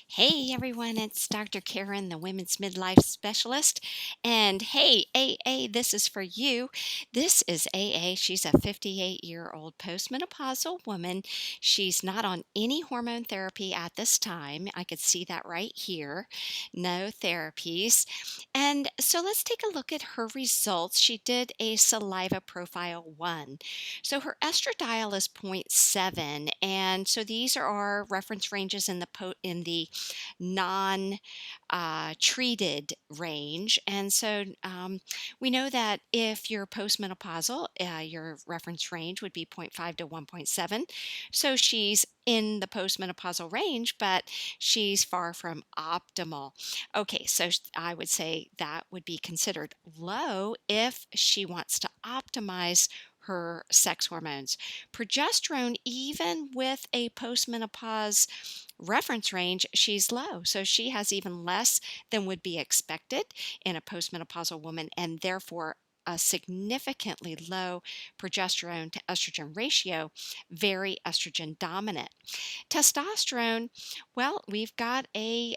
Hey everyone, it's Dr. Karen, the Women's Midlife Specialist. And hey, AA, this is for you. This is AA. She's a 58-year-old postmenopausal woman. She's not on any hormone therapy at this time. I could see that right here. No therapies. And so let's take a look at her results. She did a saliva profile 1. So her estradiol is zero point 0.7, and so these are our reference ranges in the non treated range. And so we know that if you're postmenopausal, your reference range would be zero point 0.5 to 1.7. So she's in the postmenopausal range, but she's far from optimal. Okay, so I would say that would be considered low if she wants to optimize her sex hormones. Progesterone, even with a postmenopause reference range, she's low. So she has even less than would be expected in a postmenopausal woman, and therefore a significantly low progesterone to estrogen ratio, very estrogen dominant. Testosterone, well, we've got a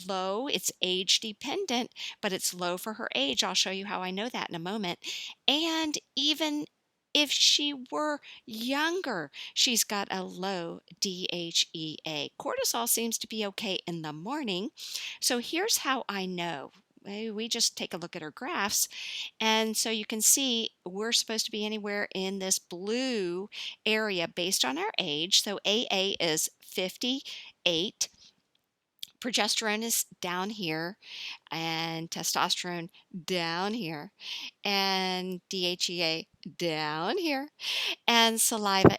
low, it's age dependent, but it's low for her age. I'll show you how I know that in a moment. And even if she were younger, she's got a low DHEA. Cortisol seems to be okay in the morning. So here's how I know. We just take a look at her graphs, and so you can see we're supposed to be anywhere in this blue area based on our age. So AA is 58, progesterone is down here, and testosterone down here, and DHEA down here. And saliva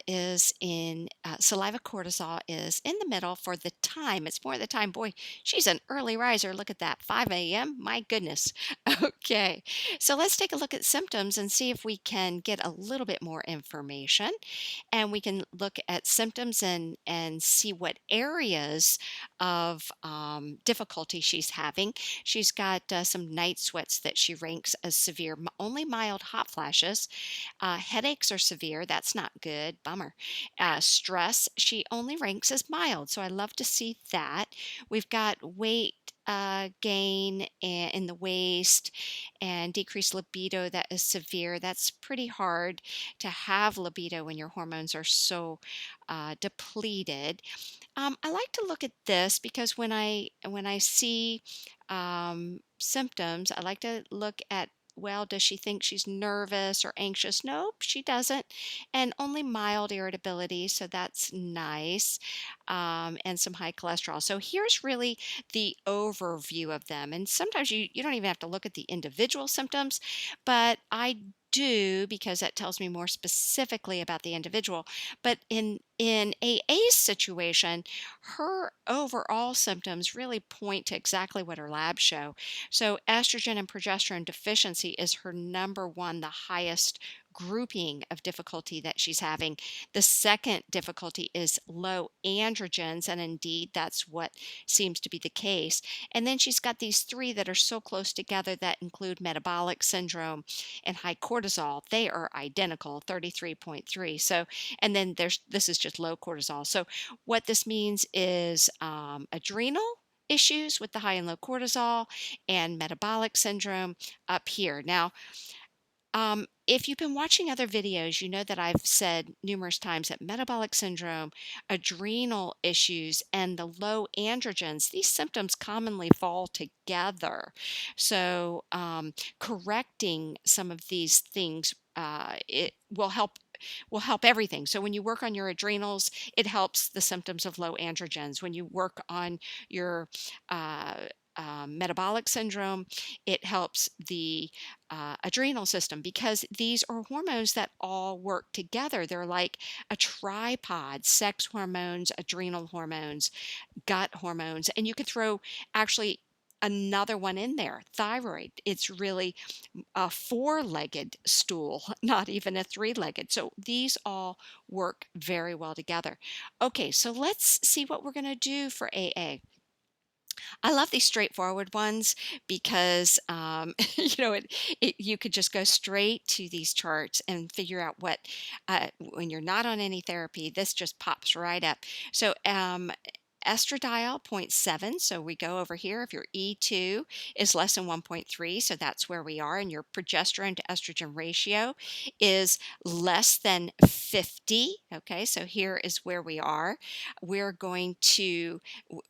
cortisol is in the middle for the time. It's more the time. Boy, she's an early riser. Look at that, 5 a.m. My goodness. Okay, so let's take a look at symptoms and see if we can get a little bit more information. And we can look at symptoms and see what areas of difficulty she's having. She's got some night sweats that she ranks as severe, only mild hot flashes. Headaches are severe. That's not good. Bummer. Stress, she only ranks as mild. So I love to see that. We've got weight gain in the waist and decreased libido that is severe. That's pretty hard to have libido when your hormones are so depleted. I like to look at this because when I see symptoms, I like to look at, well, does she think she's nervous or anxious? Nope, she doesn't. And only mild irritability, so that's nice. And some high cholesterol. So here's really the overview of them. And sometimes you don't even have to look at the individual symptoms, but I do because that tells me more specifically about the individual. But in AA's situation, her overall symptoms really point to exactly what her labs show. So estrogen and progesterone deficiency is her number one, the highest grouping of difficulty that she's having. The second difficulty is low androgens, and indeed that's what seems to be the case. And then she's got these three that are so close together that include metabolic syndrome and high cortisol. They are identical, 33.3. So, and then this is just low cortisol. So what this means is adrenal issues with the high and low cortisol and metabolic syndrome up here. Now, if you've been watching other videos, you know that I've said numerous times that metabolic syndrome, adrenal issues, and the low androgens, these symptoms commonly fall together. So, correcting some of these things, it will help everything. So when you work on your adrenals, it helps the symptoms of low androgens. When you work on your metabolic syndrome, it helps the adrenal system because these are hormones that all work together. They're like a tripod: sex hormones, adrenal hormones, gut hormones, and you can throw actually another one in there, thyroid. It's really a four-legged stool, not even a three-legged. So these all work very well together. Okay, so let's see what we're going to do for AA. I love these straightforward ones because you could just go straight to these charts and figure out when you're not on any therapy. This just pops right up. So estradiol 0.7, point 0.7. So we go over here. If your E2 is less than 1.3, so that's where we are, and your progesterone to estrogen ratio is less than 50. Okay, so here is where we are. We're going to,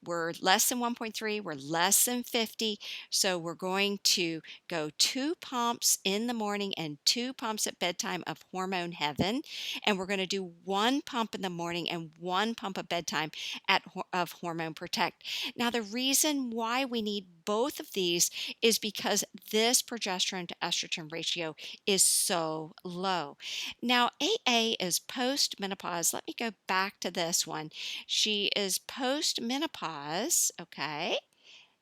we're less than 1.3, we're less than 50. So we're going to go 2 pumps in the morning and 2 pumps at bedtime of Hormone Heaven. And we're going to do 1 pump in the morning and 1 pump at bedtime of Hormone Protect. Now, the reason why we need both of these is because this progesterone to estrogen ratio is so low. Now, AA is post-menopause. Let me go back to this one. She is post-menopause, okay,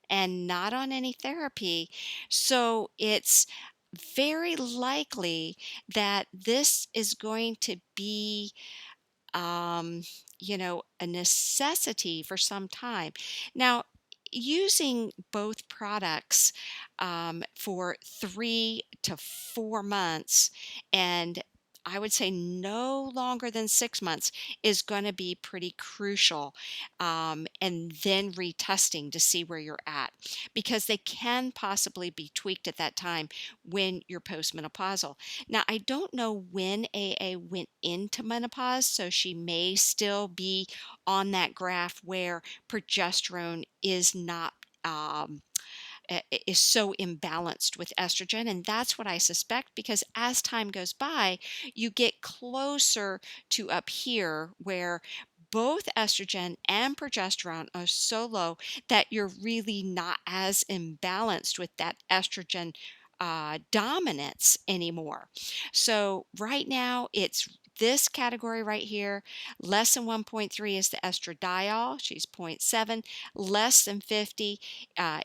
and not on any therapy. So it's very likely that this is going to be um, a necessity for some time. Now, using both products for 3 to 4 months, and I would say no longer than 6 months, is going to be pretty crucial. And then retesting to see where you're at, because they can possibly be tweaked at that time when you're postmenopausal. Now, I don't know when AA went into menopause, so she may still be on that graph where progesterone is not. Is so imbalanced with estrogen, and that's what I suspect, because as time goes by you get closer to up here where both estrogen and progesterone are so low that you're really not as imbalanced with that estrogen dominance anymore. So right now it's this category right here. Less than 1.3 is the estradiol, she's 0.7. Less than 50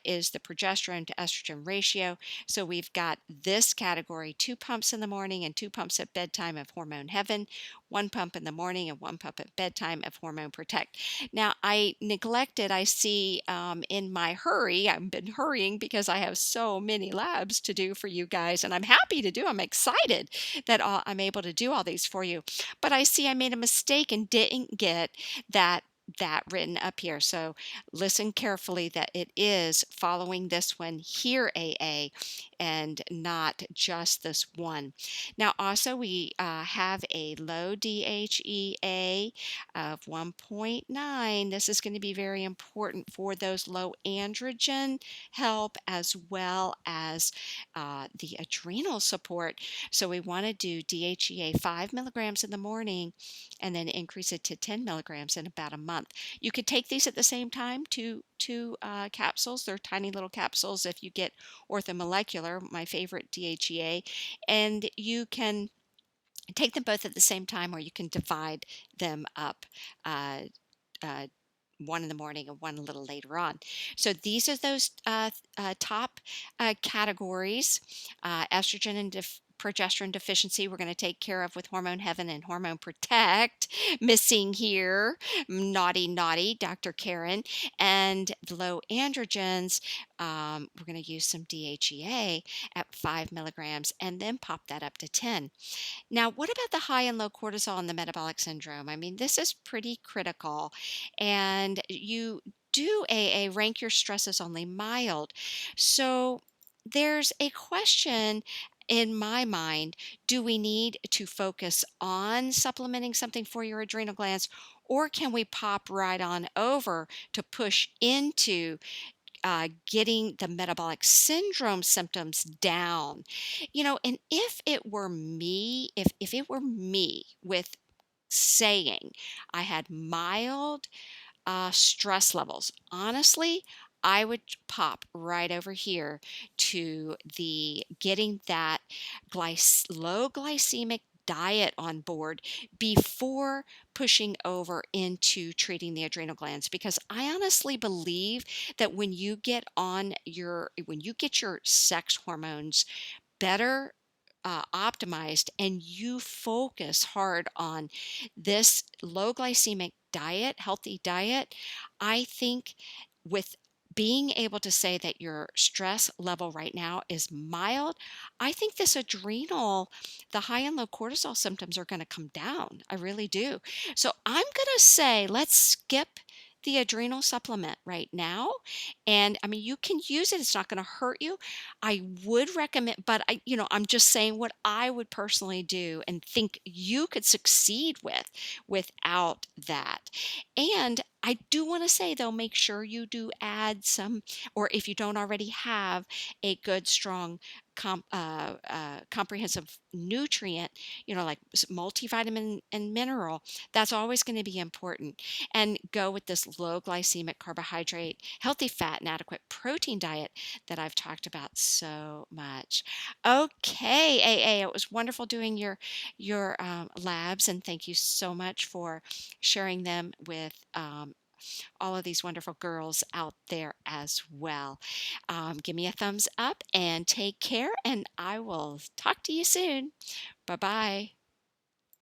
is the progesterone to estrogen ratio. So we've got this category: 2 pumps in the morning and 2 pumps at bedtime of Hormone Heaven, 1 pump in the morning and 1 pump at bedtime of Hormone Protect. Now, I neglected, I see in my hurry, I've been hurrying because I have so many labs to do for you guys, and I'm happy to do. I'm excited that I'm able to do all these for you. But I see I made a mistake and didn't get that written up here. So listen carefully that it is following this one here, AA, and not just this one. Now, also, we have a low DHEA of 1.9. This is going to be very important for those low androgen help, as well as the adrenal support. So we want to do DHEA 5 milligrams in the morning and then increase it to 10 milligrams in about a month. You could take these at the same time, two capsules. They're tiny little capsules if you get orthomolecular, my favorite DHEA, and you can take them both at the same time, or you can divide them up. Uh, uh, one in the morning and one a little later on. So these are those top categories. Estrogen and progesterone deficiency we're going to take care of with Hormone Heaven and Hormone Protect. Missing here, naughty Dr. Karen. And the low androgens, we're going to use some DHEA at 5 milligrams and then pop that up to 10. Now, what about the high and low cortisol and the metabolic syndrome? I mean, this is pretty critical. And you do rank your stress as only mild. So there's a question in my mind: do we need to focus on supplementing something for your adrenal glands, or can we pop right on over to push into getting the metabolic syndrome symptoms down? And if it were me, if it were me with saying I had mild stress levels, honestly, I would pop right over here to the getting that low glycemic diet on board before pushing over into treating the adrenal glands, because I honestly believe that when you get your sex hormones better optimized, and you focus hard on this low glycemic diet, healthy diet, I think with being able to say that your stress level right now is mild, I think the high and low cortisol symptoms are going to come down. I really do. So I'm going to say let's skip the adrenal supplement right now. And I mean, you can use it. It's not going to hurt you. I would recommend, but I'm just saying what I would personally do and think you could succeed without that. And I do want to say though, make sure you do add some, or if you don't already have a good, strong, comprehensive nutrient, like multivitamin and mineral, that's always going to be important. And go with this low glycemic carbohydrate, healthy fat, and adequate protein diet that I've talked about so much. Okay, AA, it was wonderful doing your labs, and thank you so much for sharing them with all of these wonderful girls out there as well. Give me a thumbs up and take care, and I will talk to you soon. Bye bye.